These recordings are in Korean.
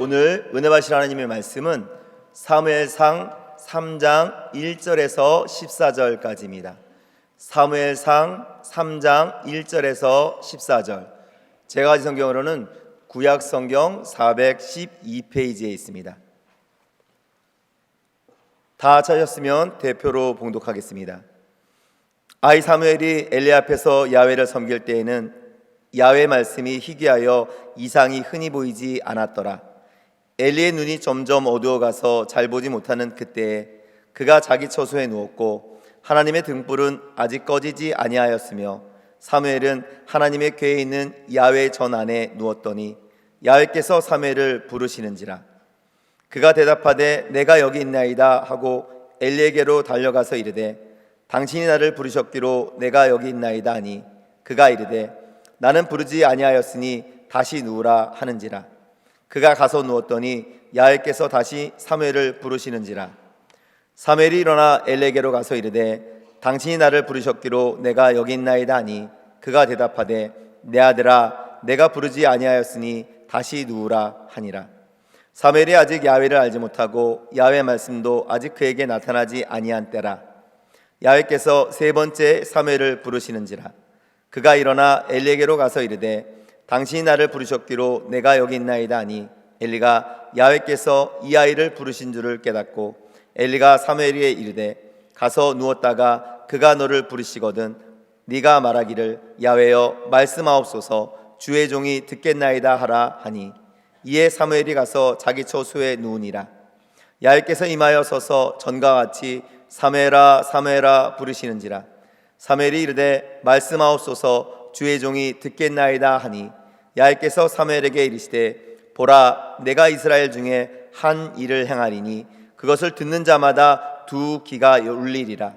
오늘 은혜 받으실 하나님의 말씀은 사무엘상 3장 1절에서 14절까지입니다. 사무엘상 3장 1절에서 14절. 제가 가진 성경으로는 구약 성경 412페이지에 있습니다. 다 찾으셨으면 대표로 봉독하겠습니다. 아이 사무엘이 엘리 앞에서 야훼를 섬길 때에는 야훼 말씀이 희귀하여 이상이 흔히 보이지 않았더라. 엘리의 눈이 점점 어두워가서 잘 보지 못하는 그때에 그가 자기 처소에 누웠고 하나님의 등불은 아직 꺼지지 아니하였으며 사무엘은 하나님의 궤에 있는 야훼 전 안에 누웠더니 야훼께서 사무엘을 부르시는지라. 그가 대답하되 내가 여기 있나이다 하고 엘리에게로 달려가서 이르되 당신이 나를 부르셨기로 내가 여기 있나이다 하니 그가 이르되 나는 부르지 아니하였으니 다시 누우라 하는지라. 그가 가서 누웠더니 야훼께서 다시 사무엘을 부르시는지라. 사무엘이 일어나 엘리에게로 가서 이르되 당신이 나를 부르셨기로 내가 여기 있나이다 하니 그가 대답하되 내 아들아 내가 부르지 아니하였으니 다시 누우라 하니라. 사무엘이 아직 야훼를 알지 못하고 야훼 말씀도 아직 그에게 나타나지 아니한 때라. 야훼께서 세 번째 사무엘을 부르시는지라. 그가 일어나 엘리에게로 가서 이르되 당신이 나를 부르셨기로 내가 여기 있나이다 하니 엘리가 야훼께서 이 아이를 부르신 줄을 깨닫고 엘리가 사무엘에게 이르되 가서 누웠다가 그가 너를 부르시거든 네가 말하기를 야훼여 말씀하옵소서 주의 종이 듣겠나이다 하라 하니 이에 사무엘이 가서 자기 처소에 누우니라. 야훼께서 임하여 서서 전과 같이 사무엘아 사무엘아 부르시는지라. 사무엘이 이르되 말씀하옵소서 주의 종이 듣겠나이다 하니 야훼께서 사무엘에게 이르시되 보라 내가 이스라엘 중에 한 일을 행하리니 그것을 듣는 자마다 두 귀가 울리리라.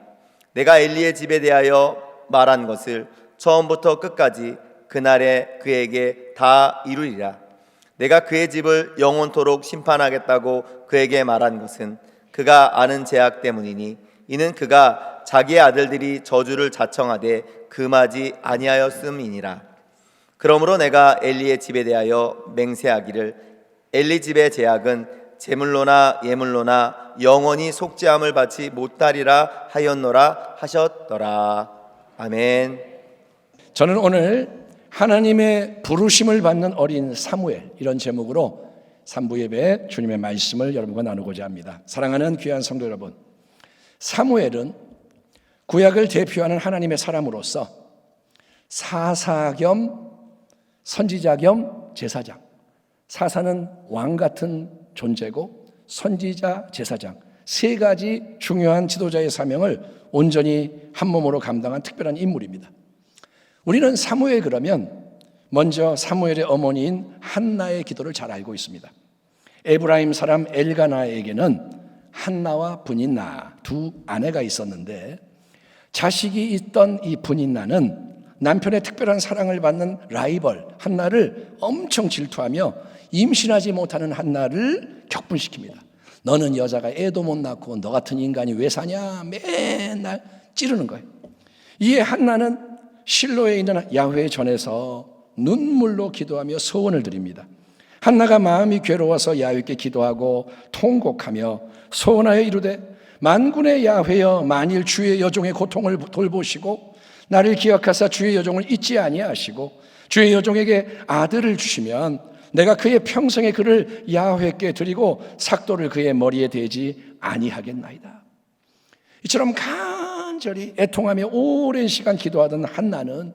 내가 엘리의 집에 대하여 말한 것을 처음부터 끝까지 그날에 그에게 다 이루리라. 내가 그의 집을 영원토록 심판하겠다고 그에게 말한 것은 그가 아는 죄악 때문이니 이는 그가 자기의 아들들이 저주를 자청하되 금하지 아니하였음이니라. 그러므로 내가 엘리의 집에 대하여 맹세하기를 엘리 집의 죄악은 제물로나 예물로나 영원히 속죄함을 받지 못하리라 하였노라 하셨더라. 아멘. 저는 오늘 하나님의 부르심을 받는 어린 사무엘, 이런 제목으로 3부 예배 주님의 말씀을 여러분과 나누고자 합니다. 사랑하는 귀한 성도 여러분, 사무엘은 구약을 대표하는 하나님의 사람으로서 사사 겸 선지자 겸 제사장, 사사는 왕 같은 존재고 선지자, 제사장, 세 가지 중요한 지도자의 사명을 온전히 한 몸으로 감당한 특별한 인물입니다. 우리는 사무엘 그러면 먼저 사무엘의 어머니인 한나의 기도를 잘 알고 있습니다. 에브라임 사람 엘가나에게는 한나와 브닌나 두 아내가 있었는데 자식이 있던 이 브닌나는 남편의 특별한 사랑을 받는 라이벌 한나를 엄청 질투하며 임신하지 못하는 한나를 격분시킵니다. 너는 여자가 애도 못 낳고 너 같은 인간이 왜 사냐 맨날 찌르는 거예요. 이에 한나는 실로에 있는 야훼 전에서 눈물로 기도하며 소원을 드립니다. 한나가 마음이 괴로워서 야훼께 기도하고 통곡하며 소원하여 이르되 만군의 야훼여 만일 주의 여종의 고통을 돌보시고 나를 기억하사 주의 여종을 잊지 아니하시고 주의 여종에게 아들을 주시면 내가 그의 평생에 그를 야훼께 드리고 삭도를 그의 머리에 대지 아니하겠나이다. 이처럼 간절히 애통하며 오랜 시간 기도하던 한나는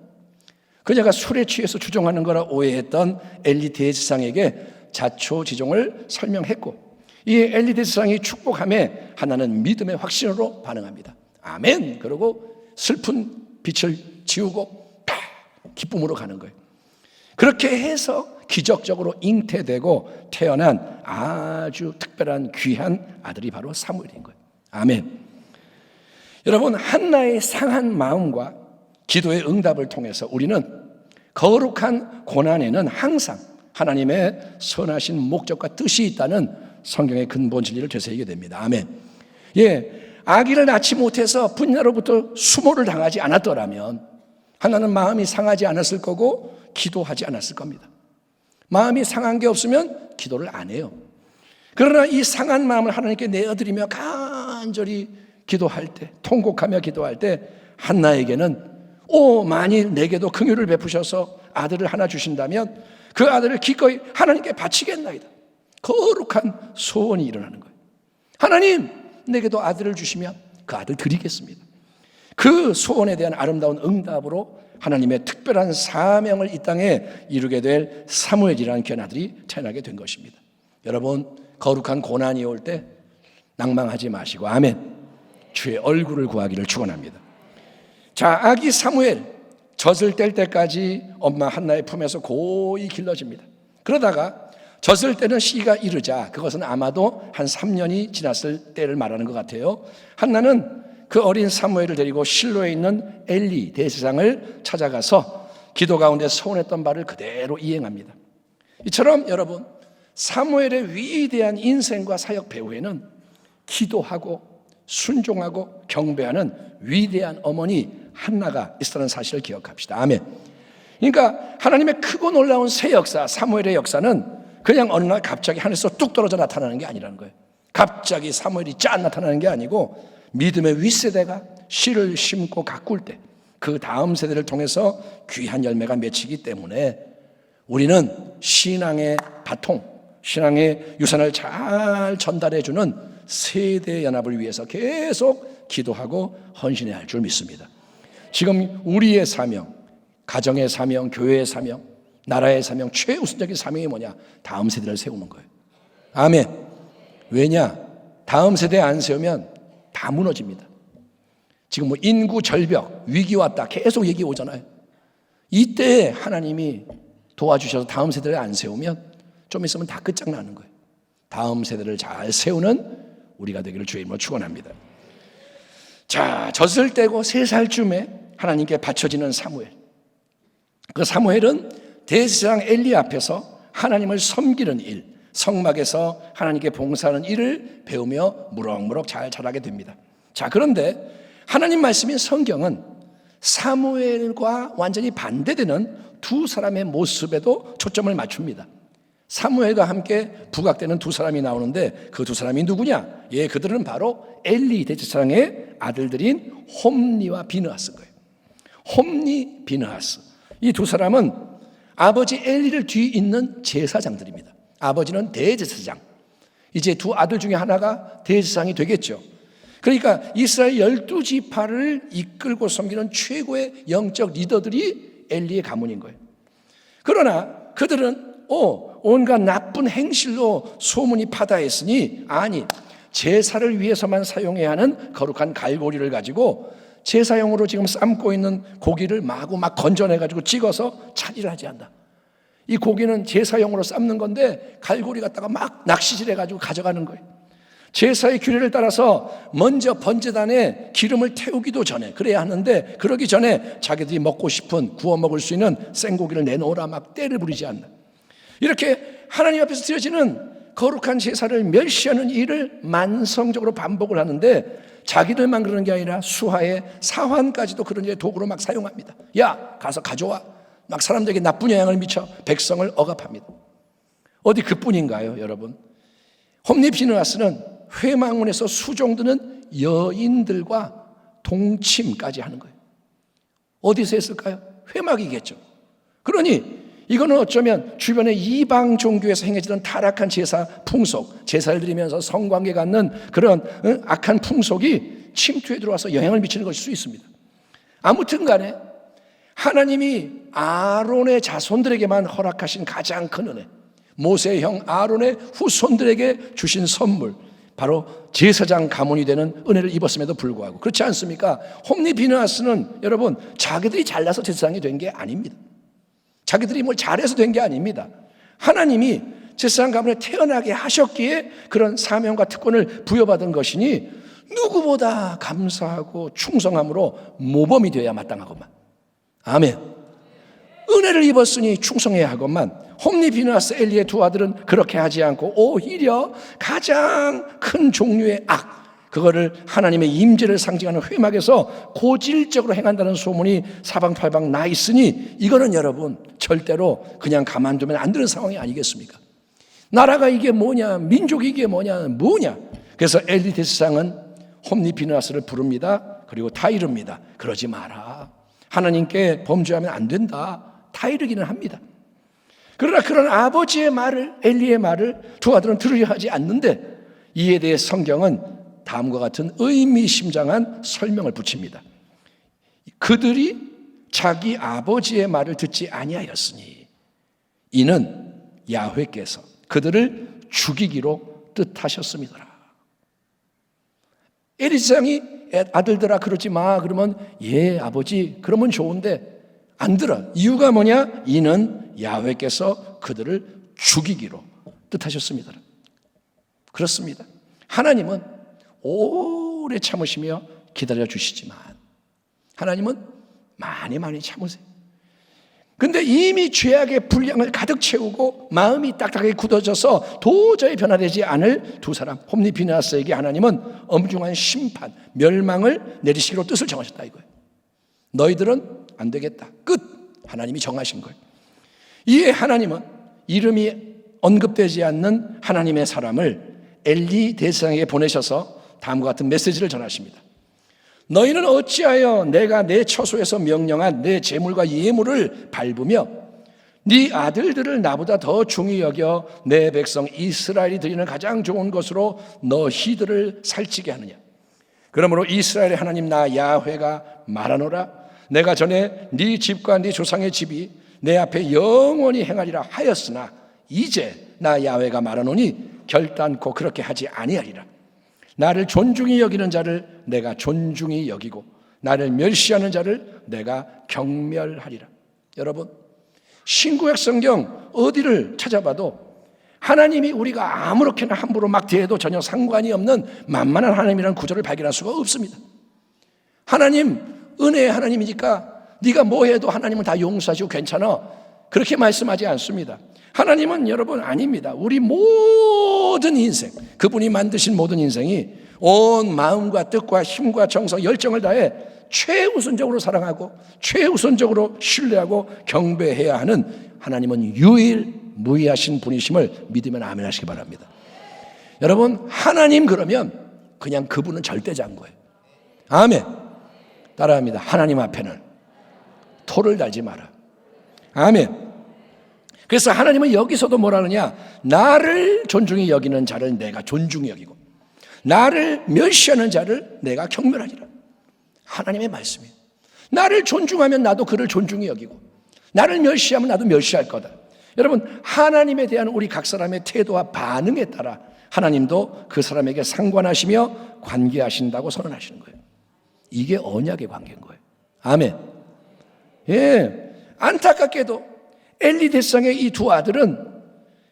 그녀가 술에 취해서 주종하는 거라 오해했던 엘리 대제사장에게 자초지종을 설명했고 이 엘리 대제사장이 축복함에 한나는 믿음의 확신으로 반응합니다. 아멘. 그러고 슬픈 빛을 지우고 기쁨으로 가는 거예요. 그렇게 해서 기적적으로 잉태되고 태어난 아주 특별한 귀한 아들이 바로 사무엘인 거예요. 아멘. 여러분, 한나의 상한 마음과 기도의 응답을 통해서 우리는 거룩한 고난에는 항상 하나님의 선하신 목적과 뜻이 있다는 성경의 근본 진리를 되새기게 됩니다. 아멘. 아기를 낳지 못해서 분야로부터 수모를 당하지 않았더라면 하나는 마음이 상하지 않았을 거고 기도하지 않았을 겁니다. 마음이 상한 게 없으면 기도를 안 해요. 그러나 이 상한 마음을 하나님께 내어드리며 간절히 기도할 때, 통곡하며 기도할 때 한나에게는 만일 내게도 긍휼을 베푸셔서 아들을 하나 주신다면 그 아들을 기꺼이 하나님께 바치겠나이다. 거룩한 소원이 일어나는 거예요. 하나님, 내게도 아들을 주시면 그 아들 드리겠습니다. 그 소원에 대한 아름다운 응답으로 하나님의 특별한 사명을 이 땅에 이루게 될 사무엘이라는 귀한 아들이 태어나게 된 것입니다. 여러분, 거룩한 고난이 올 때 낭망하지 마시고 아멘, 주의 얼굴을 구하기를 축원합니다. 자, 아기 사무엘 젖을 뗄 때까지 엄마 한나의 품에서 고이 길러집니다. 그러다가 젖을 떼는 시기가 이르자, 그것은 아마도 한 3년이 지났을 때를 말하는 것 같아요. 한나는 그 어린 사무엘을 데리고 실로에 있는 엘리 대제사장을 찾아가서 기도 가운데 서원했던 바를 그대로 이행합니다. 이처럼 여러분, 사무엘의 위대한 인생과 사역 배후에는 기도하고 순종하고 경배하는 위대한 어머니 한나가 있었다는 사실을 기억합시다. 아멘. 그러니까 하나님의 크고 놀라운 새 역사, 사무엘의 역사는 그냥 어느 날 갑자기 하늘에서 뚝 떨어져 나타나는 게 아니라는 거예요. 갑자기 사무엘이 짠 나타나는 게 아니고 믿음의 윗세대가 씨를 심고 가꿀 때 그 다음 세대를 통해서 귀한 열매가 맺히기 때문에 우리는 신앙의 바통, 신앙의 유산을 잘 전달해주는 세대 연합을 위해서 계속 기도하고 헌신해야 할 줄 믿습니다. 지금 우리의 사명, 가정의 사명, 교회의 사명, 나라의 사명, 최우선적인 사명이 뭐냐? 다음 세대를 세우는 거예요. 아멘. 왜냐? 다음 세대 안 세우면 다 무너집니다. 지금 뭐 인구 절벽, 위기 왔다 계속 얘기 오잖아요. 이때 하나님이 도와주셔서 다음 세대를 안 세우면 좀 있으면 다 끝장나는 거예요. 다음 세대를 잘 세우는 우리가 되기를 주의 이름으로 축원합니다. 자, 젖을 떼고 3살쯤에 하나님께 바쳐지는 사무엘. 그 사무엘은 대제사장 엘리 앞에서 하나님을 섬기는 일, 성막에서 하나님께 봉사하는 일을 배우며 무럭무럭 잘 자라게 됩니다. 자, 그런데 하나님 말씀인 성경은 사무엘과 완전히 반대되는 두 사람의 모습에도 초점을 맞춥니다. 사무엘과 함께 부각되는 두 사람이 나오는데 그 두 사람이 누구냐? 예, 그들은 바로 엘리 대제사장의 아들들인 홈니와 비느하스인 거예요. 홈니, 비느하스. 이 두 사람은 아버지 엘리를 뒤잇는 제사장들입니다. 아버지는 대제사장. 이제 두 아들 중에 하나가 대제사장이 되겠죠. 그러니까 이스라엘 12지파를 이끌고 섬기는 최고의 영적 리더들이 엘리의 가문인 거예요. 그러나 그들은 온갖 나쁜 행실로 소문이 파다했으니 아니, 제사를 위해서만 사용해야 하는 거룩한 갈고리를 가지고 제사용으로 지금 삶고 있는 고기를 마구 막 건져내가지고 찍어서 차지를 하지 않는다. 이 고기는 제사용으로 삶는 건데 갈고리 갖다가 막 낚시질해가지고 가져가는 거예요. 제사의 규례를 따라서 먼저 번제단에 기름을 태우기도 전에 그래야 하는데 그러기 전에 자기들이 먹고 싶은 구워 먹을 수 있는 생고기를 내놓으라 막 때를 부리지 않는, 이렇게 하나님 앞에서 드려지는 거룩한 제사를 멸시하는 일을 만성적으로 반복을 하는데 자기들만 그러는 게 아니라 수하의 사환까지도 그런 일에 도구로 막 사용합니다. 야, 가서 가져와. 막 사람들에게 나쁜 영향을 미쳐 백성을 억압합니다. 어디 그뿐인가요, 여러분? 홈니 비느하스는 회망문에서 수종드는 여인들과 동침까지 하는 거예요. 어디서 했을까요? 회막이겠죠. 그러니 이거는 어쩌면 주변의 이방 종교에서 행해지던 타락한 제사 풍속, 제사를 드리면서 성관계 갖는 그런 악한 풍속이 침투해 들어와서 영향을 미치는 것일 수 있습니다. 아무튼 간에 하나님이 아론의 자손들에게만 허락하신 가장 큰 은혜, 모세의 형 아론의 후손들에게 주신 선물, 바로 제사장 가문이 되는 은혜를 입었음에도 불구하고, 그렇지 않습니까? 홈니 비느하스는 여러분 자기들이 잘나서 제사장이 된 게 아닙니다. 자기들이 뭘 잘해서 된 게 아닙니다. 하나님이 제사장 가문에 태어나게 하셨기에 그런 사명과 특권을 부여받은 것이니 누구보다 감사하고 충성함으로 모범이 되어야 마땅하건만. 아멘. 은혜를 입었으니 충성해야 하건만 홈니 비느하스 엘리의 두 아들은 그렇게 하지 않고 오히려 가장 큰 종류의 악, 그거를 하나님의 임재를 상징하는 회막에서 고질적으로 행한다는 소문이 사방팔방 나 있으니 이거는 여러분 절대로 그냥 가만두면 안 되는 상황이 아니겠습니까? 나라가 이게 뭐냐, 민족이 이게 뭐냐. 그래서 엘리 대제사장은 홈니 비느하스를 부릅니다. 그리고 타이릅니다. 그러지 마라. 하나님께 범죄하면 안 된다. 타이르기는 합니다. 그러나 그런 아버지의 말을, 엘리의 말을 두 아들은 들으려 하지 않는데, 이에 대해 성경은 다음과 같은 의미심장한 설명을 붙입니다. 그들이 자기 아버지의 말을 듣지 아니하였으니 이는 야훼께서 그들을 죽이기로 뜻하셨습니다. 엘리 제사장이 아들들아 그러지 마 그러면 예 아버지 그러면 좋은데 안 들어. 이유가 뭐냐? 이는 야훼께서 그들을 죽이기로 뜻하셨습니다. 그렇습니다. 하나님은 오래 참으시며 기다려 주시지만 하나님은 많이 참으세요. 근데 이미 죄악의 분량을 가득 채우고 마음이 딱딱하게 굳어져서 도저히 변화되지 않을 두 사람 홈니 비느하스에게 하나님은 엄중한 심판, 멸망을 내리시기로 뜻을 정하셨다 이거예요. 너희들은 안 되겠다. 끝. 하나님이 정하신 거예요. 이에 하나님은 이름이 언급되지 않는 하나님의 사람을 엘리 대제사장에게 보내셔서 다음과 같은 메시지를 전하십니다. 너희는 어찌하여 내가 내 처소에서 명령한 내 제물과 예물을 밟으며 네 아들들을 나보다 더 중히 여겨 내 백성 이스라엘이 드리는 가장 좋은 것으로 너희들을 살찌게 하느냐. 그러므로 이스라엘의 하나님 나 야훼가 말하노라. 내가 전에 네 집과 네 조상의 집이 내 앞에 영원히 행하리라 하였으나 이제 나 야훼가 말하노니 결단코 그렇게 하지 아니하리라. 나를 존중히 여기는 자를 내가 존중히 여기고 나를 멸시하는 자를 내가 경멸하리라. 여러분, 신구약 성경 어디를 찾아봐도 하나님이 우리가 아무렇게나 함부로 막 대해도 전혀 상관이 없는 만만한 하나님이라는 구절을 발견할 수가 없습니다. 하나님 은혜의 하나님이니까 네가 뭐 해도 하나님은 다 용서하시고 괜찮아 그렇게 말씀하지 않습니다. 하나님은 여러분 아닙니다. 우리 모든 인생, 그분이 만드신 모든 인생이 온 마음과 뜻과 힘과 정성, 열정을 다해 최우선적으로 사랑하고 최우선적으로 신뢰하고 경배해야 하는 하나님은 유일무이하신 분이심을 믿으면 아멘 하시기 바랍니다. 여러분, 하나님 그러면 그냥 그분은 절대자인 거예요. 아멘. 따라합니다. 하나님 앞에는 토를 달지 마라. 아멘. 그래서 하나님은 여기서도 뭐라 하느냐? 나를 존중히 여기는 자를 내가 존중히 여기고 나를 멸시하는 자를 내가 경멸하리라. 하나님의 말씀이에요. 나를 존중하면 나도 그를 존중히 여기고 나를 멸시하면 나도 멸시할 거다. 여러분, 하나님에 대한 우리 각 사람의 태도와 반응에 따라 하나님도 그 사람에게 상관하시며 관계하신다고 선언하시는 거예요. 이게 언약의 관계인 거예요. 아멘. 예, 안타깝게도 엘리 대제사장의 이 두 아들은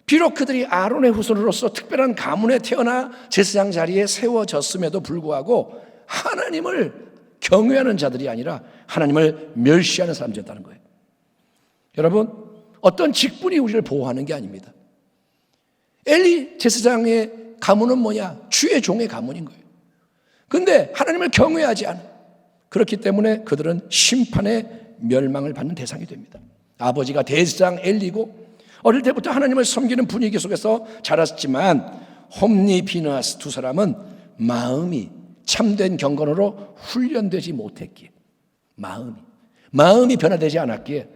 비록 그들이 아론의 후손으로서 특별한 가문에 태어나 제사장 자리에 세워졌음에도 불구하고 하나님을 경외하는 자들이 아니라 하나님을 멸시하는 사람들이었다는 거예요. 여러분, 어떤 직분이 우리를 보호하는 게 아닙니다. 엘리 제사장의 가문은 뭐냐? 주의 종의 가문인 거예요. 근데 하나님을 경외하지 않아. 그렇기 때문에 그들은 심판의 멸망을 받는 대상이 됩니다. 아버지가 대제사장 엘리고 어릴 때부터 하나님을 섬기는 분위기 속에서 자랐지만 홈니 비느하스 두 사람은 마음이 참된 경건으로 훈련되지 못했기에 마음이 변화되지 않았기에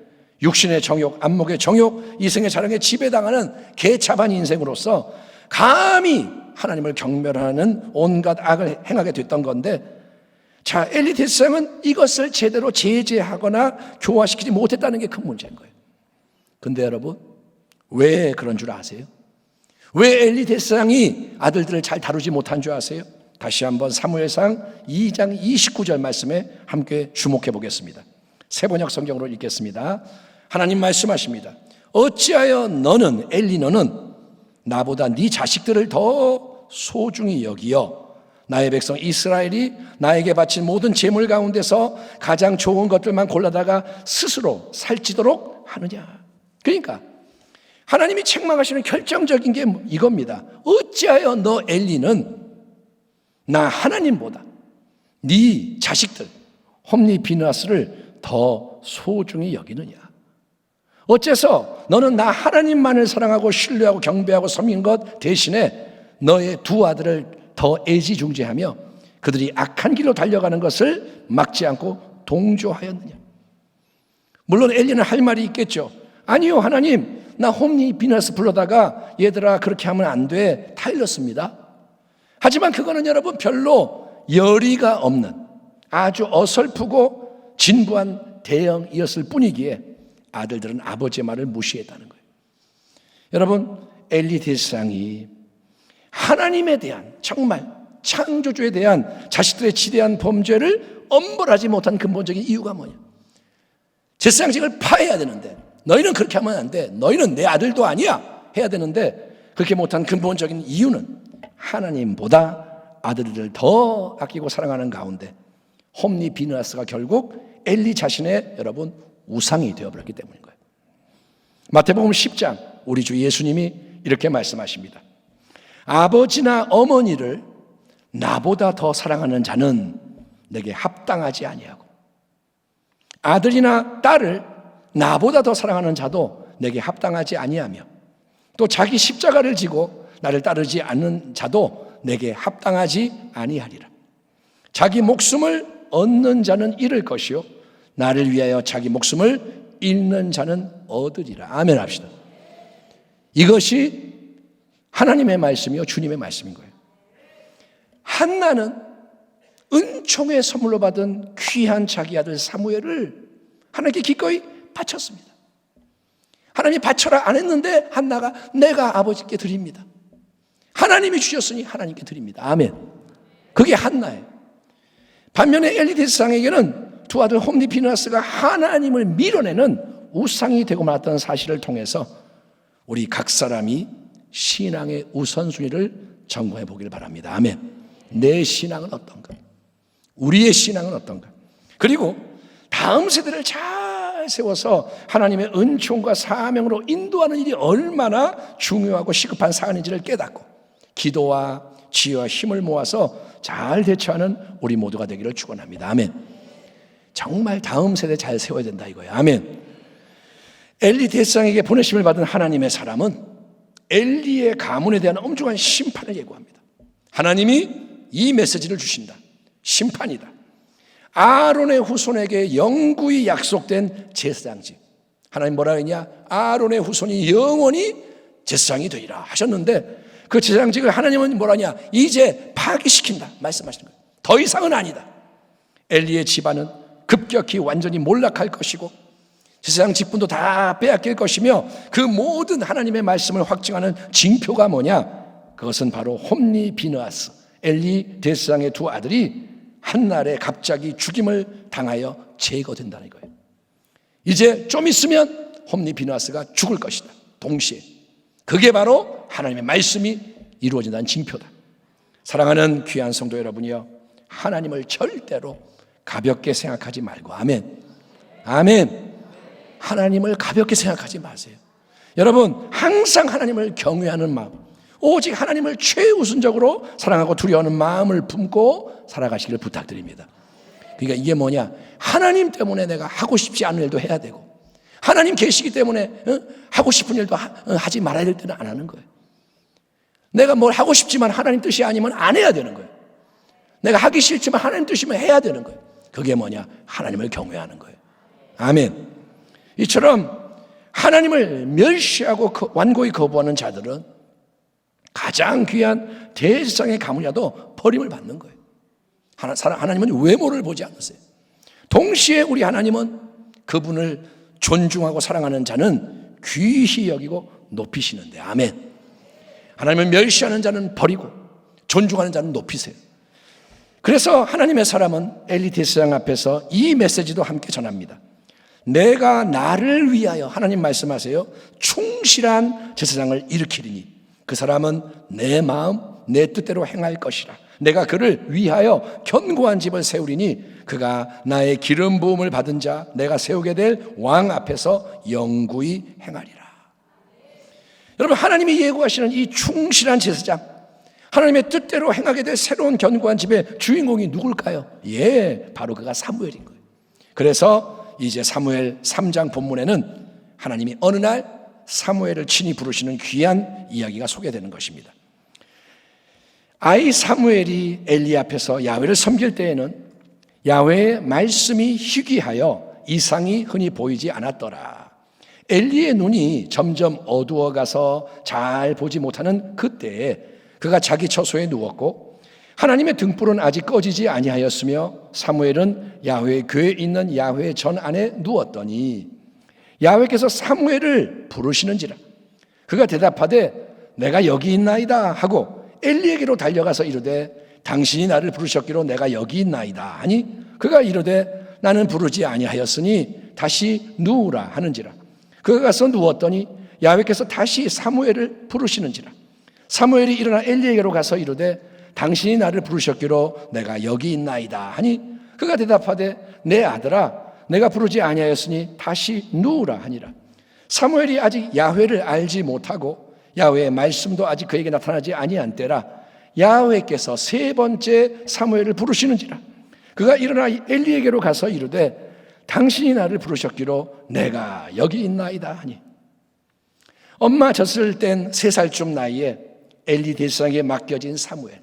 육신의 정욕, 안목의 정욕, 이생의 자랑에 지배당하는 개차반 인생으로서 감히 하나님을 경멸하는 온갖 악을 행하게 됐던 건데, 자, 엘리 대제사장은 이것을 제대로 제재하거나 교화시키지 못했다는 게 큰 문제인 거예요. 근데 여러분, 왜 그런 줄 아세요? 왜 엘리 대제사장이 아들들을 잘 다루지 못한 줄 아세요? 다시 한번 사무엘상 2장 29절 말씀에 함께 주목해 보겠습니다. 세번역 성경으로 읽겠습니다. 하나님 말씀하십니다. 어찌하여 너는, 엘리 너는 나보다 네 자식들을 더 소중히 여기어 나의 백성 이스라엘이 나에게 바친 모든 제물 가운데서 가장 좋은 것들만 골라다가 스스로 살찌도록 하느냐. 그러니까 하나님이 책망하시는 결정적인 게 이겁니다. 어찌하여 너 엘리는 나 하나님보다 네 자식들 홈니 비느하스를 더 소중히 여기느냐. 어째서 너는 나 하나님만을 사랑하고 신뢰하고 경배하고 섬긴 것 대신에 너의 두 아들을 더 애지중지하며 그들이 악한 길로 달려가는 것을 막지 않고 동조하였느냐? 물론 엘리는 할 말이 있겠죠. 아니요, 하나님, 나 홈리 비너스 불러다가 얘들아 그렇게 하면 안 돼, 타일렀습니다. 하지만 그거는 여러분 별로 열의가 없는 아주 어설프고 진부한 대응이었을 뿐이기에 아들들은 아버지의 말을 무시했다는 거예요. 여러분, 엘리 대제사장이 하나님에 대한, 정말 창조주에 대한 자식들의 지대한 범죄를 엄벌하지 못한 근본적인 이유가 뭐냐? 제사장직을 파해야 되는데 너희는 그렇게 하면 안 돼, 너희는 내 아들도 아니야 해야 되는데 그렇게 못한 근본적인 이유는 하나님보다 아들을 더 아끼고 사랑하는 가운데 홈리 비느하스가 결국 엘리 자신의 여러분 우상이 되어버렸기 때문인 거예요. 마태복음 10장 우리 주 예수님이 이렇게 말씀하십니다. 아버지나 어머니를 나보다 더 사랑하는 자는 내게 합당하지 아니하고 아들이나 딸을 나보다 더 사랑하는 자도 내게 합당하지 아니하며 또 자기 십자가를 지고 나를 따르지 않는 자도 내게 합당하지 아니하리라. 자기 목숨을 얻는 자는 잃을 것이요 나를 위하여 자기 목숨을 잃는 자는 얻으리라. 아멘 합시다. 이것이 하나님의 말씀이요 주님의 말씀인 거예요. 한나는 은총의 선물로 받은 귀한 자기 아들 사무엘을 하나님께 기꺼이 바쳤습니다. 하나님이 바쳐라 안 했는데 한나가 내가 아버지께 드립니다. 하나님이 주셨으니 하나님께 드립니다. 아멘. 그게 한나예요. 반면에 엘리 대제사장에게는 두 아들 홈리 비느하스가 하나님을 밀어내는 우상이 되고 말았던 사실을 통해서 우리 각 사람이 신앙의 우선순위를 점검해 보기를 바랍니다. 아멘. 내 신앙은 어떤가? 우리의 신앙은 어떤가? 그리고 다음 세대를 잘 세워서 하나님의 은총과 사명으로 인도하는 일이 얼마나 중요하고 시급한 사안인지를 깨닫고 기도와 지혜와 힘을 모아서 잘 대처하는 우리 모두가 되기를 축원합니다. 아멘. 정말 다음 세대 잘 세워야 된다 이거예요. 아멘. 엘리 대제사장에게 보내심을 받은 하나님의 사람은 엘리의 가문에 대한 엄중한 심판을 예고합니다. 하나님이 이 메시지를 주신다. 심판이다. 아론의 후손에게 영구히 약속된 제사장직. 하나님 뭐라 했냐? 아론의 후손이 영원히 제사장이 되리라 하셨는데 그 제사장직을 하나님은 뭐라냐? 이제 파기시킨다 말씀하시는 거예요. 더 이상은 아니다. 엘리의 집안은 급격히 완전히 몰락할 것이고 제사장 직분도 다 빼앗길 것이며 그 모든 하나님의 말씀을 확증하는 징표가 뭐냐? 그것은 바로 홈리 비느하스 엘리 대제사장의 두 아들이 한날에 갑자기 죽임을 당하여 제거된다는 거예요. 이제 좀 있으면 홈리 비느하스가 죽을 것이다. 동시에 그게 바로 하나님의 말씀이 이루어진다는 징표다. 사랑하는 귀한 성도 여러분이여, 하나님을 절대로 가볍게 생각하지 말고 아멘. 아멘. 하나님을 가볍게 생각하지 마세요. 여러분 항상 하나님을 경외하는 마음, 오직 하나님을 최우선적으로 사랑하고 두려워하는 마음을 품고 살아가시기를 부탁드립니다. 그러니까 이게 뭐냐? 하나님 때문에 내가 하고 싶지 않은 일도 해야 되고 하나님 계시기 때문에 하고 싶은 일도 하지 말아야 될 때는 안 하는 거예요. 내가 뭘 하고 싶지만 하나님 뜻이 아니면 안 해야 되는 거예요. 내가 하기 싫지만 하나님 뜻이면 해야 되는 거예요. 그게 뭐냐? 하나님을 경외하는 거예요. 아멘. 이처럼 하나님을 멸시하고 완고히 거부하는 자들은 가장 귀한 대제사장의 가문이라도 버림을 받는 거예요. 하나님은 외모를 보지 않으세요. 동시에 우리 하나님은 그분을 존중하고 사랑하는 자는 귀히 여기고 높이시는데 아멘. 하나님을 멸시하는 자는 버리고 존중하는 자는 높이세요. 그래서 하나님의 사람은 엘리 대제사장 앞에서 이 메시지도 함께 전합니다. 내가 나를 위하여, 하나님 말씀하세요, 충실한 제사장을 일으키리니 그 사람은 내 마음 내 뜻대로 행할 것이라. 내가 그를 위하여 견고한 집을 세우리니 그가 나의 기름 부음을 받은 자 내가 세우게 될 왕 앞에서 영구히 행하리라. 여러분 하나님이 예고하시는 이 충실한 제사장, 하나님의 뜻대로 행하게 될 새로운 견고한 집의 주인공이 누굴까요? 바로 그가 사무엘인 거예요. 그래서 이제 사무엘 3장 본문에는 하나님이 어느 날 사무엘을 친히 부르시는 귀한 이야기가 소개되는 것입니다. 아이 사무엘이 엘리 앞에서 야훼를 섬길 때에는 야훼의 말씀이 희귀하여 이상이 흔히 보이지 않았더라. 엘리의 눈이 점점 어두워가서 잘 보지 못하는 그때에 그가 자기 처소에 누웠고 하나님의 등불은 아직 꺼지지 아니하였으며 사무엘은 야훼의 궤에 있는 야훼 전 안에 누웠더니 야훼께서 사무엘을 부르시는지라. 그가 대답하되 내가 여기 있나이다 하고 엘리에게로 달려가서 이르되 당신이 나를 부르셨기로 내가 여기 있나이다 하니 그가 이르되 나는 부르지 아니하였으니 다시 누우라 하는지라. 그가 가서 누웠더니 야훼께서 다시 사무엘을 부르시는지라. 사무엘이 일어나 엘리에게로 가서 이르되 당신이 나를 부르셨기로 내가 여기 있나이다 하니 그가 대답하되 내 아들아 내가 부르지 아니하였으니 다시 누우라 하니라. 사무엘이 아직 야훼를 알지 못하고 야훼의 말씀도 아직 그에게 나타나지 아니한 때라 야훼께서 세 번째 사무엘을 부르시는지라. 그가 일어나 엘리에게로 가서 이르되 당신이 나를 부르셨기로 내가 여기 있나이다 하니 엄마 젖을 땐 3살쯤 나이에 엘리 대상에 맡겨진 사무엘.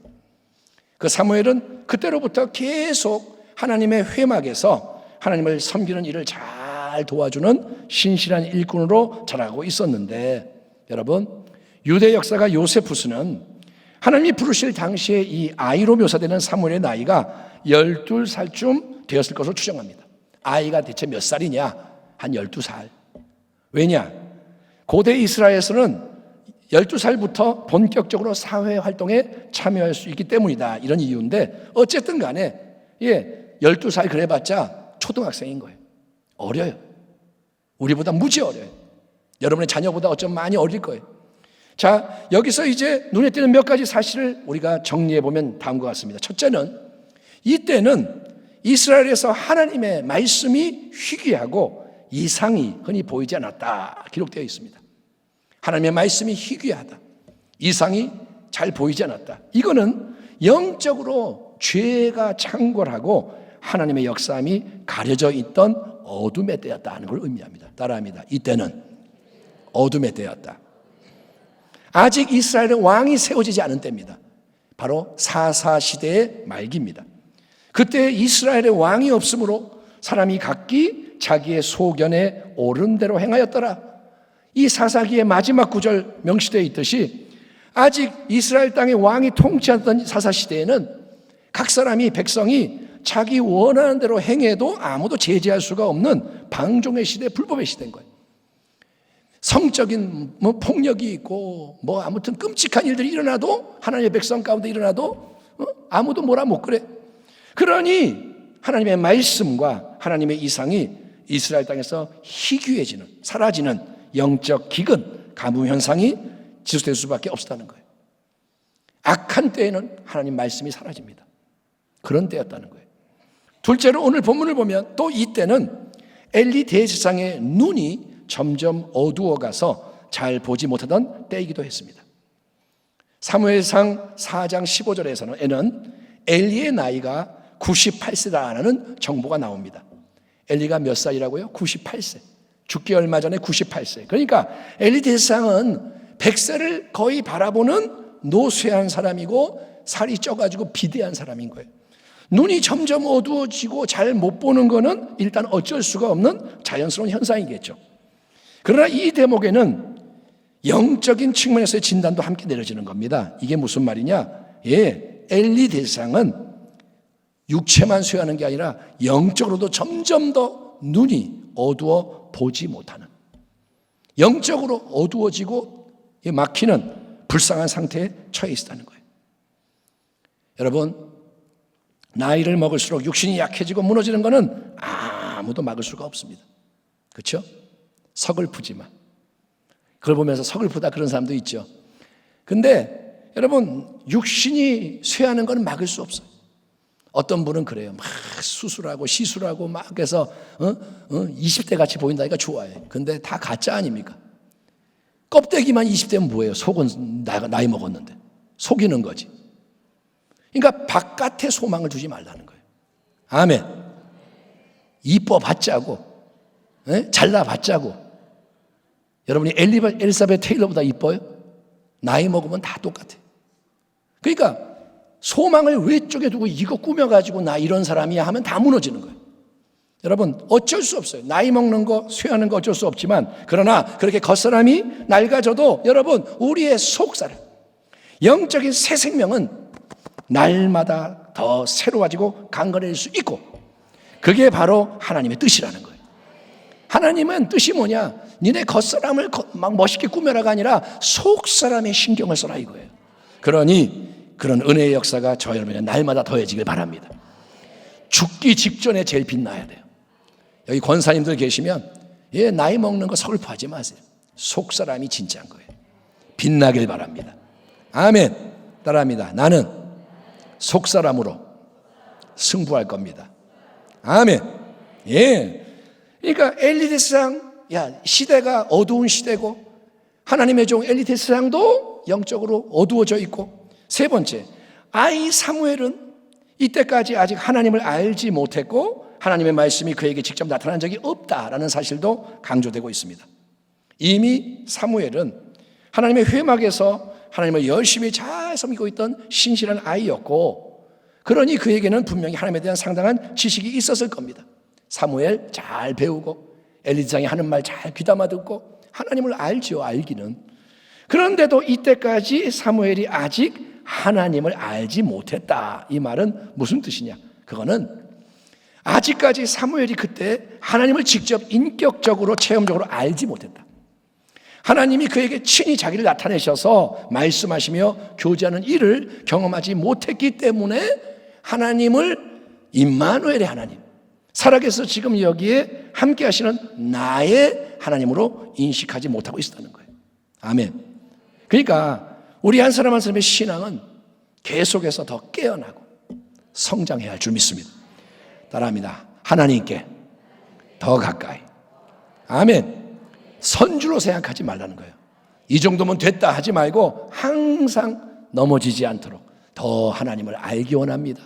그 사무엘은 그때로부터 계속 하나님의 회막에서 하나님을 섬기는 일을 잘 도와주는 신실한 일꾼으로 자라고 있었는데 여러분 유대 역사가 요세푸스는 하나님이 부르실 당시에 이 아이로 묘사되는 사무엘의 나이가 12살쯤 되었을 것으로 추정합니다. 아이가 대체 몇 살이냐? 한 12살. 왜냐? 고대 이스라엘에서는 12살부터 본격적으로 사회활동에 참여할 수 있기 때문이다. 이런 이유인데 어쨌든 간에 12살 그래봤자 초등학생인 거예요. 어려요. 우리보다 무지 어려요. 여러분의 자녀보다 어쩜 많이 어릴 거예요. 자, 여기서 이제 눈에 띄는 몇 가지 사실을 우리가 정리해보면 다음과 같습니다. 첫째는 이때는 이스라엘에서 하나님의 말씀이 희귀하고 이상이 흔히 보이지 않았다 기록되어 있습니다. 하나님의 말씀이 희귀하다, 이상이 잘 보이지 않았다. 이거는 영적으로 죄가 창궐하고 하나님의 역사함이 가려져 있던 어둠의 때였다는 걸 의미합니다. 따라합니다. 이때는 어둠의 때였다. 아직 이스라엘의 왕이 세워지지 않은 때입니다. 바로 사사 시대의 말기입니다. 그때 이스라엘의 왕이 없으므로 사람이 각기 자기의 소견에 옳은 대로 행하였더라. 이 사사기의 마지막 구절 명시되어 있듯이 아직 이스라엘 땅의 왕이 통치하던 사사시대에는 각 사람이 백성이 자기 원하는 대로 행해도 아무도 제재할 수가 없는 방종의 시대, 불법의 시대인 거예요. 성적인 폭력이 있고 아무튼 끔찍한 일들이 일어나도 하나님의 백성 가운데 일어나도 아무도 뭐라 못 그래. 그러니 하나님의 말씀과 하나님의 이상이 이스라엘 땅에서 희귀해지는, 사라지는 영적 기근, 가뭄 현상이 지속될 수밖에 없었다는 거예요. 악한 때에는 하나님 말씀이 사라집니다. 그런 때였다는 거예요. 둘째로 오늘 본문을 보면 또 이때는 엘리 대제사장의 눈이 점점 어두워가서 잘 보지 못하던 때이기도 했습니다. 사무엘상 4장 15절에서는 엘리의 나이가 98세다라는 정보가 나옵니다. 엘리가 몇 살이라고요? 98세. 죽기 얼마 전에 98세. 그러니까 엘리 대제사장은 100세를 거의 바라보는 노쇠한 사람이고 살이 쪄가지고 비대한 사람인 거예요. 눈이 점점 어두워지고 잘 못 보는 거는 일단 어쩔 수가 없는 자연스러운 현상이겠죠. 그러나 이 대목에는 영적인 측면에서의 진단도 함께 내려지는 겁니다. 이게 무슨 말이냐? 엘리 대제사장은 육체만 쇠하는 게 아니라 영적으로도 점점 더 눈이 어두워 보지 못하는, 영적으로 어두워지고 막히는 불쌍한 상태에 처해 있다는 거예요. 여러분, 나이를 먹을수록 육신이 약해지고 무너지는 것은 아무도 막을 수가 없습니다. 그렇죠? 서글프지만. 그걸 보면서 서글프다 그런 사람도 있죠. 근데 여러분, 육신이 쇠하는 건 막을 수 없어요. 어떤 분은 그래요. 막 수술하고 시술하고 막 해서 20대 같이 보인다니까 좋아해. 근데 다 가짜 아닙니까? 껍데기만 20대면 뭐예요? 속은 나이 먹었는데. 속이는 거지. 그러니까 바깥에 소망을 두지 말라는 거예요. 아멘. 이뻐 봤자고, 잘나 봤자고, 여러분이 엘리사벳 테일러보다 이뻐요? 나이 먹으면 다 똑같아요. 그러니까 소망을 외쪽에 두고 이거 꾸며가지고 나 이런 사람이야 하면 다 무너지는 거예요. 여러분 어쩔 수 없어요. 나이 먹는 거 쇠하는 거 어쩔 수 없지만, 그러나 그렇게 겉사람이 낡아져도 여러분 우리의 속사람, 영적인 새 생명은 날마다 더 새로워지고 강건해질 수 있고, 그게 바로 하나님의 뜻이라는 거예요. 하나님은 뜻이 뭐냐? 니네 겉사람을 막 멋있게 꾸며라가 아니라 속사람의 신경을 써라 이거예요. 그러니 그런 은혜의 역사가 저 여러분의 날마다 더해지길 바랍니다. 죽기 직전에 제일 빛나야 돼요. 여기 권사님들 계시면 나이 먹는 거 서글퍼하지 마세요. 속사람이 진짜인 거예요. 빛나길 바랍니다. 아멘. 따라합니다. 나는 속사람으로 승부할 겁니다. 아멘. 예. 그러니까 엘리데스상, 시대가 어두운 시대고 하나님의 종 엘리데스상도 영적으로 어두워져 있고, 세 번째, 아이 사무엘은 이때까지 아직 하나님을 알지 못했고 하나님의 말씀이 그에게 직접 나타난 적이 없다라는 사실도 강조되고 있습니다. 이미 사무엘은 하나님의 회막에서 하나님을 열심히 잘 섬기고 있던 신실한 아이였고, 그러니 그에게는 분명히 하나님에 대한 상당한 지식이 있었을 겁니다. 사무엘 잘 배우고 엘리사장이 하는 말 잘 귀담아 듣고 하나님을 알지요, 알기는. 그런데도 이때까지 사무엘이 아직 하나님을 알지 못했다. 이 말은 무슨 뜻이냐? 그거는 아직까지 사무엘이 그때 하나님을 직접 인격적으로 체험적으로 알지 못했다. 하나님이 그에게 친히 자기를 나타내셔서 말씀하시며 교제하는 일을 경험하지 못했기 때문에 하나님을 임마누엘의 하나님, 살아계서 지금 여기에 함께 하시는 나의 하나님으로 인식하지 못하고 있었다는 거예요. 아멘. 그러니까 우리 한 사람 한 사람의 신앙은 계속해서 더 깨어나고 성장해야 할 줄 믿습니다. 따라합니다. 하나님께 더 가까이. 아멘. 선주로 생각하지 말라는 거예요. 이 정도면 됐다 하지 말고 항상 넘어지지 않도록 더 하나님을 알기 원합니다.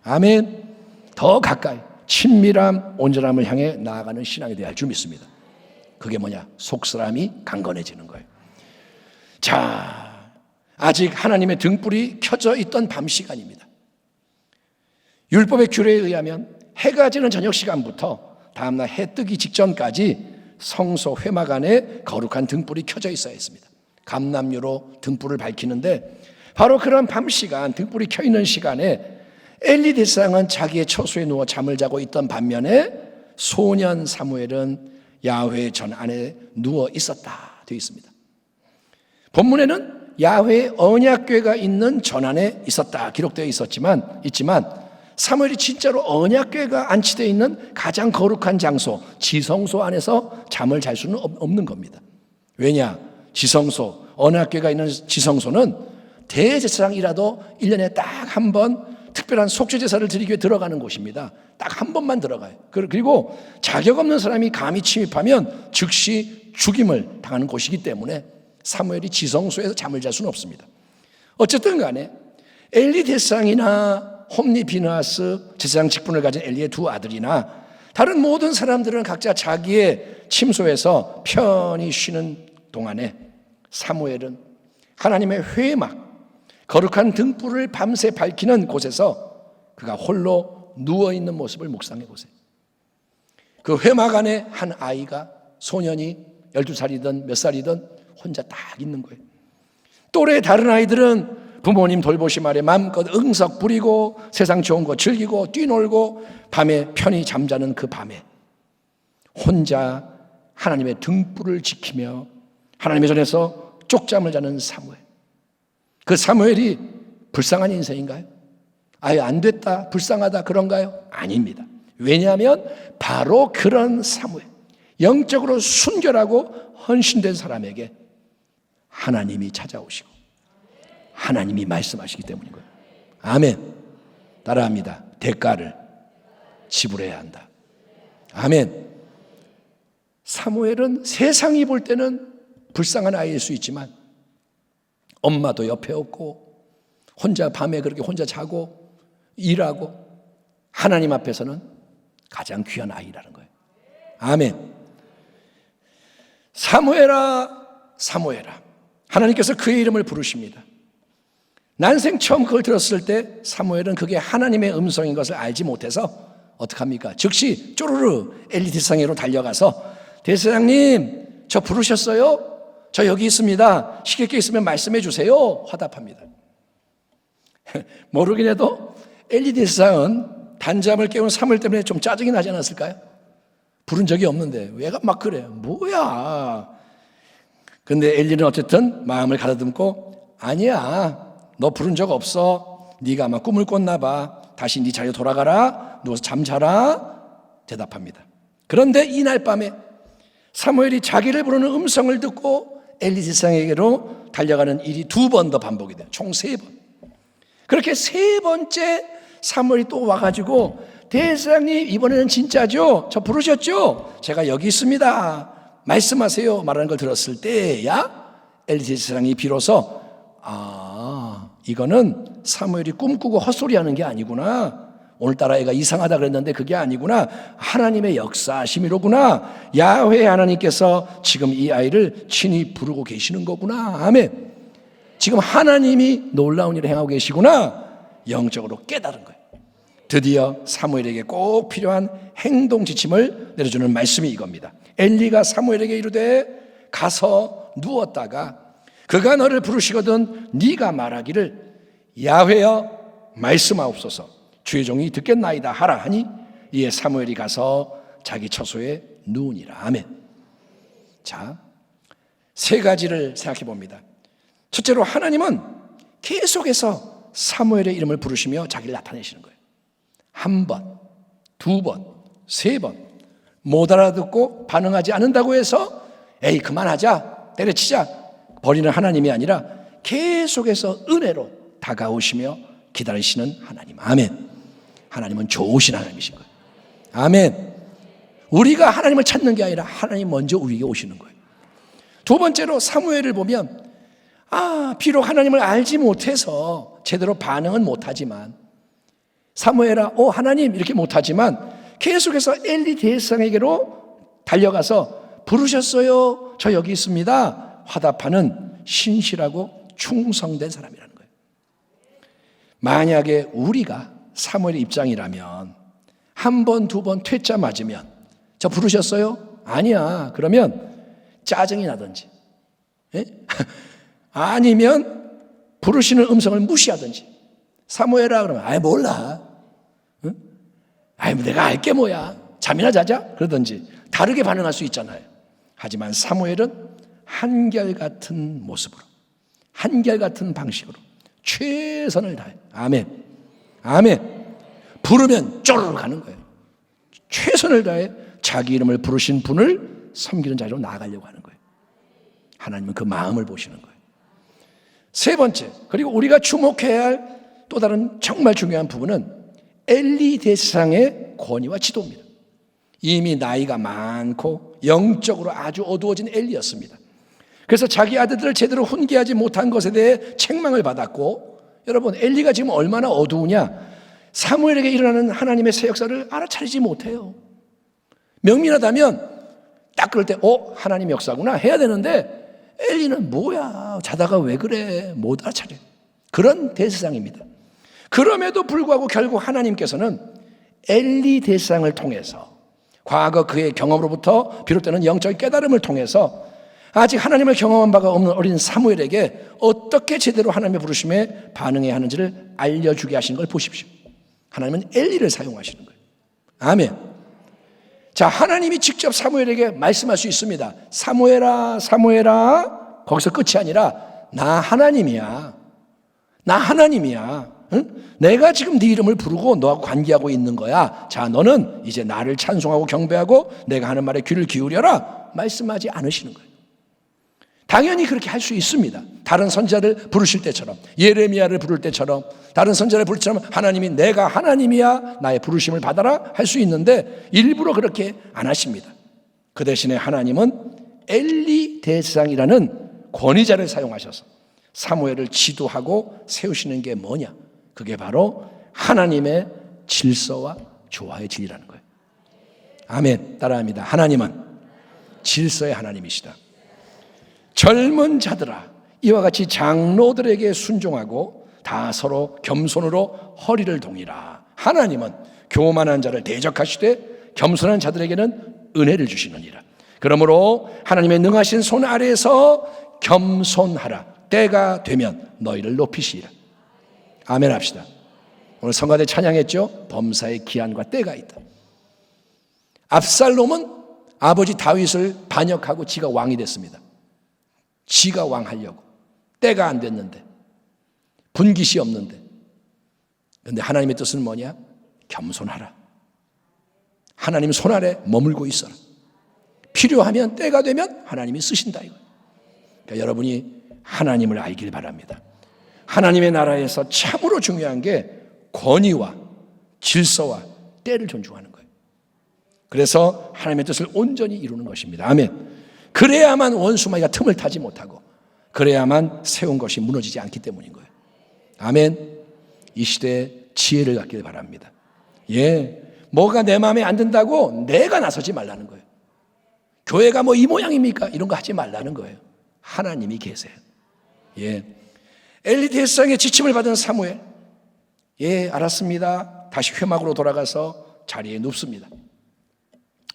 아멘. 더 가까이 친밀함, 온전함을 향해 나아가는 신앙이 되어야 할 줄 믿습니다. 그게 뭐냐? 속사람이 강건해지는 거예요. 자, 아직 하나님의 등불이 켜져 있던 밤 시간입니다. 율법의 규례에 의하면 해가 지는 저녁 시간부터 다음날 해 뜨기 직전까지 성소 회막 안에 거룩한 등불이 켜져 있어야 했습니다. 감람유로 등불을 밝히는데, 바로 그런 밤 시간, 등불이 켜 있는 시간에 엘리 대상은 자기의 처소에 누워 잠을 자고 있던 반면에 소년 사무엘은 야훼 전 안에 누워 있었다 되어 있습니다. 본문에는 야훼의 언약궤가 있는 전 안에 있었다 기록되어 있지만 사무엘이 진짜로 언약궤가 안치되어 있는 가장 거룩한 장소, 지성소 안에서 잠을 잘 수는 없는 겁니다. 왜냐? 지성소, 언약궤가 있는 지성소는 대제사장이라도 1년에 딱 한 번 특별한 속죄제사를 드리기 위해 들어가는 곳입니다. 딱 한 번만 들어가요. 그리고 자격 없는 사람이 감히 침입하면 즉시 죽임을 당하는 곳이기 때문에 사무엘이 지성소에서 잠을 잘 수는 없습니다. 어쨌든 간에 엘리 대상이나 홈리 비느하스 제사장 직분을 가진 엘리의 두 아들이나 다른 모든 사람들은 각자 자기의 침소에서 편히 쉬는 동안에 사무엘은 하나님의 회막, 거룩한 등불을 밤새 밝히는 곳에서 그가 홀로 누워있는 모습을 묵상해 보세요. 그 회막 안에 한 아이가, 소년이 12살이든 몇 살이든 혼자 딱 있는 거예요. 또래 다른 아이들은 부모님 돌보심 아래 마음껏 응석 부리고 세상 좋은 거 즐기고 뛰놀고 밤에 편히 잠자는 그 밤에 혼자 하나님의 등불을 지키며 하나님의 전에서 쪽잠을 자는 사무엘. 그 사무엘이 불쌍한 인생인가요? 아예 안 됐다, 불쌍하다 그런가요? 아닙니다. 왜냐하면 바로 그런 사무엘, 영적으로 순결하고 헌신된 사람에게 하나님이 찾아오시고 하나님이 말씀하시기 때문인 거예요. 아멘. 따라합니다. 대가를 지불해야 한다. 아멘. 사무엘은 세상이 볼 때는 불쌍한 아이일 수 있지만 엄마도 옆에 없고 혼자 밤에 그렇게 혼자 자고 일하고 하나님 앞에서는 가장 귀한 아이라는 거예요. 아멘. 사무엘아, 사무엘아. 하나님께서 그의 이름을 부르십니다. 난생 처음 그걸 들었을 때 사무엘은 그게 하나님의 음성인 것을 알지 못해서 어떡합니까? 즉시 쪼르르 엘리 대상에로 달려가서 대사장님, 저 부르셨어요? 저 여기 있습니다. 시킬 게 있으면 말씀해 주세요. 화답합니다. 모르긴 해도 엘리 대상은 단잠을 깨운 사무엘 때문에 좀 짜증이 나지 않았을까요? 부른 적이 없는데 왜 막 그래? 뭐야? 근데 엘리는 어쨌든 마음을 가다듬고 아니야, 너 부른 적 없어. 네가 아마 꿈을 꿨나 봐. 다시 네 자리로 돌아가라. 누워서 잠자라. 대답합니다. 그런데 이날 밤에 사무엘이 자기를 부르는 음성을 듣고 엘리 대상에게로 달려가는 일이 2번 더 반복이 돼요. 총 3번. 그렇게 3번째 사무엘이 또 와가지고 대사장님, 이번에는 진짜죠? 저 부르셨죠? 제가 여기 있습니다. 말씀하세요. 말하는 걸 들었을 때야 엘리 대상이 비로소 이거는 사무엘이 꿈꾸고 헛소리하는 게 아니구나. 오늘따라 애가 이상하다 그랬는데 그게 아니구나. 하나님의 역사심이로구나. 야훼 하나님께서 지금 이 아이를 친히 부르고 계시는 거구나. 아멘. 지금 하나님이 놀라운 일을 행하고 계시구나. 영적으로 깨달은 거예요. 드디어 사무엘에게 꼭 필요한 행동 지침을 내려주는 말씀이 이겁니다. 엘리가 사무엘에게 이르되 가서 누웠다가 그가 너를 부르시거든 네가 말하기를 야훼여 말씀하옵소서 주의 종이 듣겠나이다 하라 하니 이에 사무엘이 가서 자기 처소에 누우니라. 아멘. 자, 3가지를 생각해 봅니다. 첫째로 하나님은 계속해서 사무엘의 이름을 부르시며 자기를 나타내시는 거예요. 1번, 2번, 3번 못 알아듣고 반응하지 않는다고 해서 에이 그만하자, 때려치자 버리는 하나님이 아니라 계속해서 은혜로 다가오시며 기다리시는 하나님. 아멘. 하나님은 좋으신 하나님이신 거예요. 아멘. 우리가 하나님을 찾는 게 아니라 하나님 먼저 우리에게 오시는 거예요. 2번째로 사무엘을 보면 비록 하나님을 알지 못해서 제대로 반응은 못하지만 사무엘아, 하나님 이렇게 못하지만 계속해서 엘리 대상에게로 달려가서 부르셨어요? 저 여기 있습니다. 화답하는 신실하고 충성된 사람이라는 거예요. 만약에 우리가 사무엘의 입장이라면 1번, 2번 퇴짜 맞으면 저 부르셨어요? 아니야. 그러면 짜증이 나든지 아니면 부르시는 음성을 무시하든지 사무엘아 그러면 몰라. 내가 알게 뭐야. 잠이나 자자. 그러든지 다르게 반응할 수 있잖아요. 하지만 사무엘은 한결같은 모습으로 한결같은 방식으로 최선을 다해. 아멘. 아멘. 부르면 쪼르르 가는 거예요. 최선을 다해 자기 이름을 부르신 분을 섬기는 자리로 나아가려고 하는 거예요. 하나님은 그 마음을 보시는 거예요. 3번째, 그리고 우리가 주목해야 할 또 다른 정말 중요한 부분은 엘리 대상의 권위와 지도입니다. 이미 나이가 많고 영적으로 아주 어두워진 엘리였습니다. 그래서 자기 아들들을 제대로 훈계하지 못한 것에 대해 책망을 받았고, 여러분 엘리가 지금 얼마나 어두우냐. 사무엘에게 일어나는 하나님의 새 역사를 알아차리지 못해요. 명민하다면 딱 그럴 때 하나님 역사구나 해야 되는데 엘리는 뭐야, 자다가 왜 그래, 못 알아차려. 그런 대세상입니다. 그럼에도 불구하고 결국 하나님께서는 엘리 대상을 통해서 과거 그의 경험으로부터 비롯되는 영적 깨달음을 통해서 아직 하나님을 경험한 바가 없는 어린 사무엘에게 어떻게 제대로 하나님의 부르심에 반응해야 하는지를 알려주게 하시는 걸 보십시오. 하나님은 엘리를 사용하시는 거예요. 아멘. 자, 하나님이 직접 사무엘에게 말씀할 수 있습니다. 사무엘아, 사무엘아. 거기서 끝이 아니라 나 하나님이야. 나 하나님이야. 응? 내가 지금 네 이름을 부르고 너하고 관계하고 있는 거야. 자, 너는 이제 나를 찬송하고 경배하고 내가 하는 말에 귀를 기울여라. 말씀하지 않으시는 거예요. 당연히 그렇게 할 수 있습니다. 다른 선지자를 부르실 때처럼, 예레미야를 부를 때처럼, 다른 선지자를 부를 때처럼 하나님이 내가 하나님이야, 나의 부르심을 받아라 할 수 있는데 일부러 그렇게 안 하십니다. 그 대신에 하나님은 엘리 대상이라는 권위자를 사용하셔서 사무엘을 지도하고 세우시는 게 뭐냐? 그게 바로 하나님의 질서와 조화의 진리라는 거예요. 아멘. 따라합니다. 하나님은 질서의 하나님이시다. 젊은 자들아, 이와 같이 장로들에게 순종하고 다 서로 겸손으로 허리를 동이라. 하나님은 교만한 자를 대적하시되 겸손한 자들에게는 은혜를 주시느니라. 그러므로 하나님의 능하신 손 아래에서 겸손하라. 때가 되면 너희를 높이시리라. 아멘 합시다. 오늘 성가대 찬양했죠? 범사의 기한과 때가 있다. 압살롬은 아버지 다윗을 반역하고 지가 왕이 됐습니다. 지가 왕하려고. 때가 안 됐는데, 분깃이 없는데. 그런데 하나님의 뜻은 뭐냐? 겸손하라. 하나님 손 아래 머물고 있어라. 필요하면 때가 되면 하나님이 쓰신다 이거예요. 그러니까 여러분이 하나님을 알길 바랍니다. 하나님의 나라에서 참으로 중요한 게 권위와 질서와 때를 존중하는 거예요. 그래서 하나님의 뜻을 온전히 이루는 것입니다. 아멘. 그래야만 원수마귀가 틈을 타지 못하고, 그래야만 세운 것이 무너지지 않기 때문인 거예요. 아멘. 이 시대에 지혜를 갖길 바랍니다. 뭐가 내 마음에 안 든다고 내가 나서지 말라는 거예요. 교회가 뭐 이 모양입니까? 이런 거 하지 말라는 거예요. 하나님이 계세요. 엘리 대상의 지침을 받은 사무엘, 알았습니다. 다시 회막으로 돌아가서 자리에 눕습니다.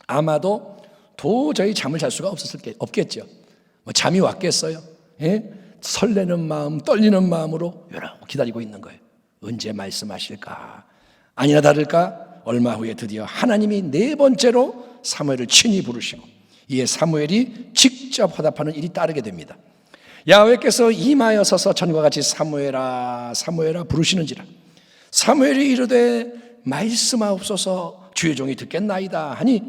아마도 도저히 잠을 잘 수가 없겠죠. 뭐 잠이 왔겠어요? 설레는 마음, 떨리는 마음으로 여러 기다리고 있는 거예요. 언제 말씀하실까? 아니나 다를까 얼마 후에 드디어 하나님이 네 번째로 사무엘을 친히 부르시고, 이에 사무엘이 직접 화답하는 일이 따르게 됩니다. 야훼께서 임하여 서서 전과 같이 사무엘아 사무엘아 부르시는지라. 사무엘이 이르되 말씀하옵소서, 주의 종이 듣겠나이다 하니,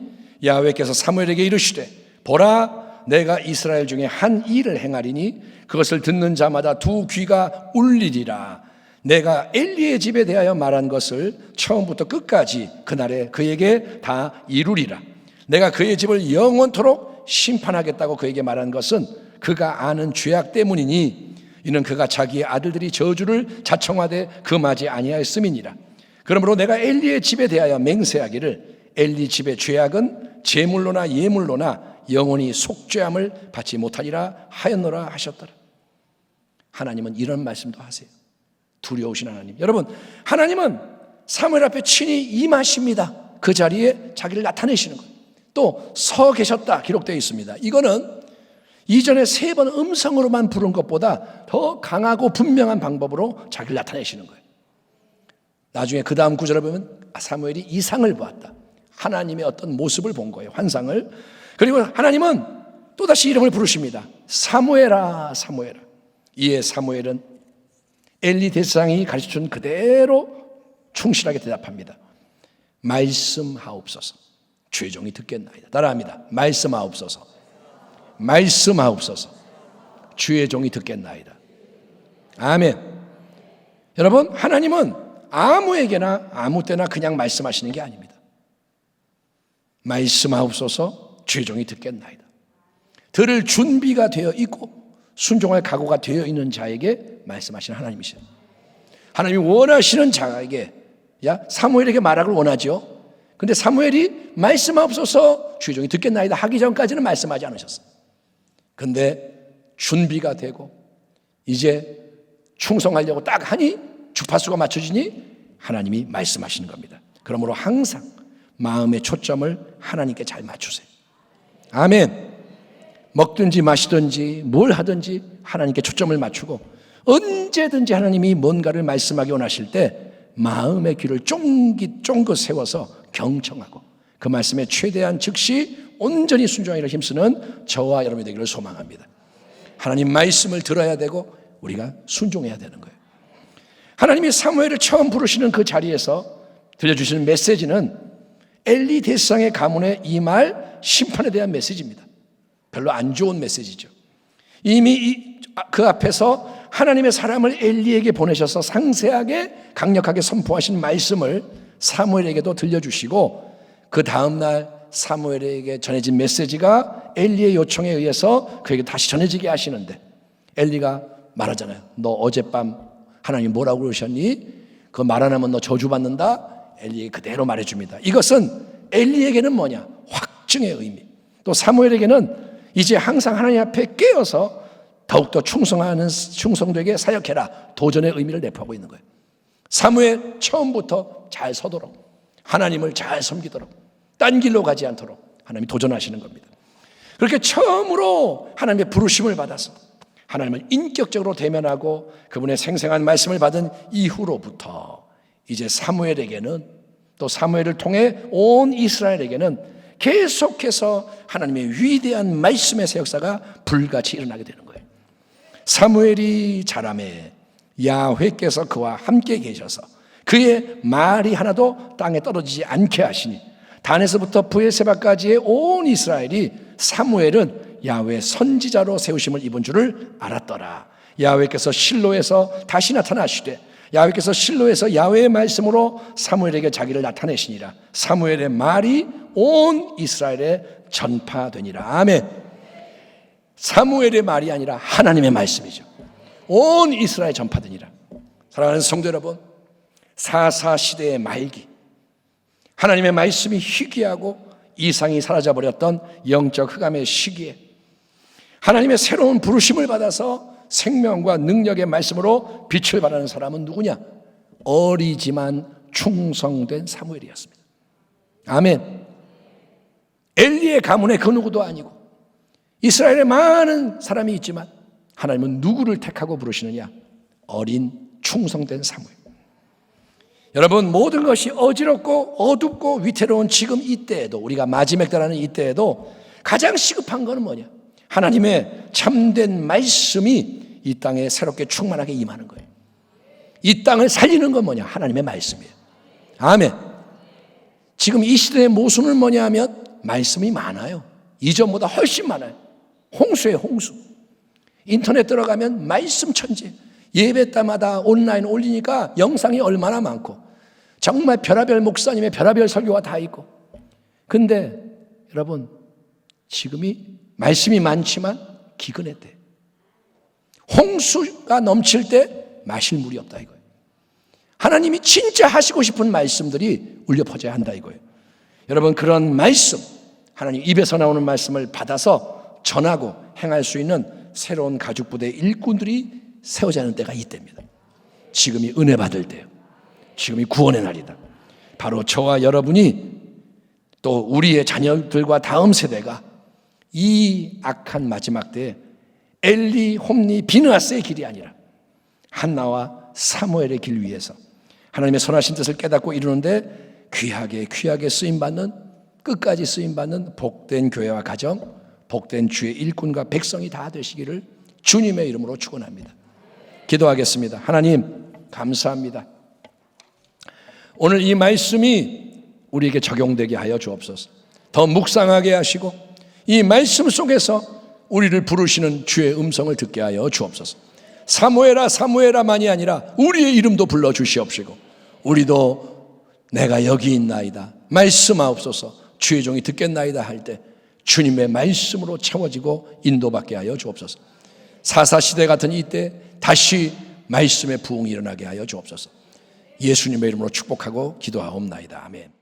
야훼께서 사무엘에게 이르시되 보라, 내가 이스라엘 중에 한 일을 행하리니 그것을 듣는 자마다 두 귀가 울리리라. 내가 엘리의 집에 대하여 말한 것을 처음부터 끝까지 그날에 그에게 다 이루리라. 내가 그의 집을 영원토록 심판하겠다고 그에게 말한 것은 그가 아는 죄악 때문이니, 이는 그가 자기의 아들들이 저주를 자청하되 금하지 아니하였음이니라. 그러므로 내가 엘리의 집에 대하여 맹세하기를 엘리 집의 죄악은 제물로나 예물로나 영원히 속죄함을 받지 못하리라 하였노라 하셨더라. 하나님은 이런 말씀도 하세요. 두려우신 하나님. 여러분, 하나님은 사무엘 앞에 친히 임하십니다. 그 자리에 자기를 나타내시는 거예요. 또 서 계셨다 기록되어 있습니다. 이거는 이전에 3번 음성으로만 부른 것보다 더 강하고 분명한 방법으로 자기를 나타내시는 거예요. 나중에 그 다음 구절을 보면 사무엘이 이상을 보았다. 하나님의 어떤 모습을 본 거예요. 환상을. 그리고 하나님은 또다시 이름을 부르십니다. 사무엘아 사무엘아. 이에 사무엘은 엘리 대상이 가르쳐준 그대로 충실하게 대답합니다. 말씀하옵소서, 주의 종이 듣겠나이다. 따라합니다. 말씀하옵소서, 말씀하옵소서, 주의 종이 듣겠나이다. 아멘. 여러분, 하나님은 아무에게나 아무 때나 그냥 말씀하시는 게 아닙니다. 말씀하옵소서, 주의 종이 듣겠나이다. 들을 준비가 되어 있고 순종할 각오가 되어 있는 자에게 말씀하시는 하나님이세요. 하나님이 원하시는 자에게, 사무엘에게 말하길 원하죠. 근데 사무엘이 말씀하옵소서, 주의 종이 듣겠나이다 하기 전까지는 말씀하지 않으셨어요. 근데 준비가 되고 이제 충성하려고 딱 하니, 주파수가 맞춰지니 하나님이 말씀하시는 겁니다. 그러므로 항상 마음의 초점을 하나님께 잘 맞추세요. 아멘. 먹든지 마시든지 뭘 하든지 하나님께 초점을 맞추고, 언제든지 하나님이 뭔가를 말씀하기 원하실 때 마음의 귀를 쫑긋 세워서 경청하고 그 말씀에 최대한 즉시 온전히 순종하기를 힘쓰는 저와 여러분이 되기를 소망합니다. 하나님 말씀을 들어야 되고 우리가 순종해야 되는 거예요. 하나님이 사무엘을 처음 부르시는 그 자리에서 들려주시는 메시지는 엘리 대상의 가문에 임할 심판에 대한 메시지입니다. 별로 안 좋은 메시지죠. 이미 그 앞에서 하나님의 사람을 엘리에게 보내셔서 상세하게 강력하게 선포하신 말씀을 사무엘에게도 들려주시고, 그 다음날 사무엘에게 전해진 메시지가 엘리의 요청에 의해서 그에게 다시 전해지게 하시는데, 엘리가 말하잖아요. 너 어젯밤 하나님 뭐라고 그러셨니? 그거 말 안 하면 너 저주받는다. 엘리에게 그대로 말해줍니다. 이것은 엘리에게는 뭐냐? 확증의 의미. 또 사무엘에게는 이제 항상 하나님 앞에 깨어서 더욱더 충성되게 사역해라. 도전의 의미를 내포하고 있는 거예요. 사무엘 처음부터 잘 서도록, 하나님을 잘 섬기도록, 딴 길로 가지 않도록 하나님이 도전하시는 겁니다. 그렇게 처음으로 하나님의 부르심을 받아서 하나님을 인격적으로 대면하고 그분의 생생한 말씀을 받은 이후로부터 이제 사무엘에게는, 또 사무엘을 통해 온 이스라엘에게는 계속해서 하나님의 위대한 말씀의 역사가 불같이 일어나게 되는 거예요. 사무엘이 자라매 야훼께서 그와 함께 계셔서 그의 말이 하나도 땅에 떨어지지 않게 하시니 단에서부터 브에세바까지의 온 이스라엘이 사무엘은 야훼 선지자로 세우심을 입은 줄을 알았더라. 야훼께서 실로에서 다시 나타나시되 야훼께서 실로에서 야훼의 말씀으로 사무엘에게 자기를 나타내시니라. 사무엘의 말이 온 이스라엘에 전파되니라. 아멘. 사무엘의 말이 아니라 하나님의 말씀이죠. 온 이스라엘에 전파되니라. 사랑하는 성도 여러분, 사사시대의 말기, 하나님의 말씀이 희귀하고 이상이 사라져버렸던 영적 흑암의 시기에 하나님의 새로운 부르심을 받아서 생명과 능력의 말씀으로 빛을 발하는 사람은 누구냐? 어리지만 충성된 사무엘이었습니다. 아멘. 엘리의 가문의 그 누구도 아니고 이스라엘에 많은 사람이 있지만 하나님은 누구를 택하고 부르시느냐? 어린 충성된 사무엘. 여러분, 모든 것이 어지럽고 어둡고 위태로운 지금 이때에도, 우리가 마지막이라는 이때에도 가장 시급한 것은 뭐냐? 하나님의 참된 말씀이 이 땅에 새롭게 충만하게 임하는 거예요. 이 땅을 살리는 건 뭐냐? 하나님의 말씀이에요. 아멘. 지금 이 시대의 모순은 뭐냐 하면 말씀이 많아요. 이전보다 훨씬 많아요. 홍수예요, 홍수. 인터넷 들어가면 말씀 천지. 예배 때마다 온라인 올리니까 영상이 얼마나 많고 정말 별하별 목사님의 별하별 설교가 다 있고. 근데 여러분, 지금이 말씀이 많지만 기근의 때, 홍수가 넘칠 때 마실 물이 없다 이거예요. 하나님이 진짜 하시고 싶은 말씀들이 울려 퍼져야 한다 이거예요. 여러분, 그런 말씀, 하나님 입에서 나오는 말씀을 받아서 전하고 행할 수 있는 새로운 가죽부대 일꾼들이 세워지는 하는 때가 이때입니다. 지금이 은혜 받을 때요. 지금이 구원의 날이다. 바로 저와 여러분이 또 우리의 자녀들과 다음 세대가 이 악한 마지막 때에 엘리, 홈리, 비느하스의 길이 아니라 한나와 사무엘의 길 위에서 하나님의 선하신 뜻을 깨닫고 이루는데 귀하게 쓰임받는, 끝까지 쓰임받는 복된 교회와 가정, 복된 주의 일꾼과 백성이 다 되시기를 주님의 이름으로 축원합니다. 기도하겠습니다. 하나님, 감사합니다. 오늘 이 말씀이 우리에게 적용되게 하여 주옵소서. 더 묵상하게 하시고 이 말씀 속에서 우리를 부르시는 주의 음성을 듣게 하여 주옵소서. 사무엘아 사무엘아만이 아니라 우리의 이름도 불러주시옵시고 우리도 내가 여기 있나이다 말씀하옵소서, 주의 종이 듣겠나이다 할 때 주님의 말씀으로 채워지고 인도받게 하여 주옵소서. 사사시대 같은 이때 다시 말씀의 부흥이 일어나게 하여 주옵소서. 예수님의 이름으로 축복하고 기도하옵나이다. 아멘.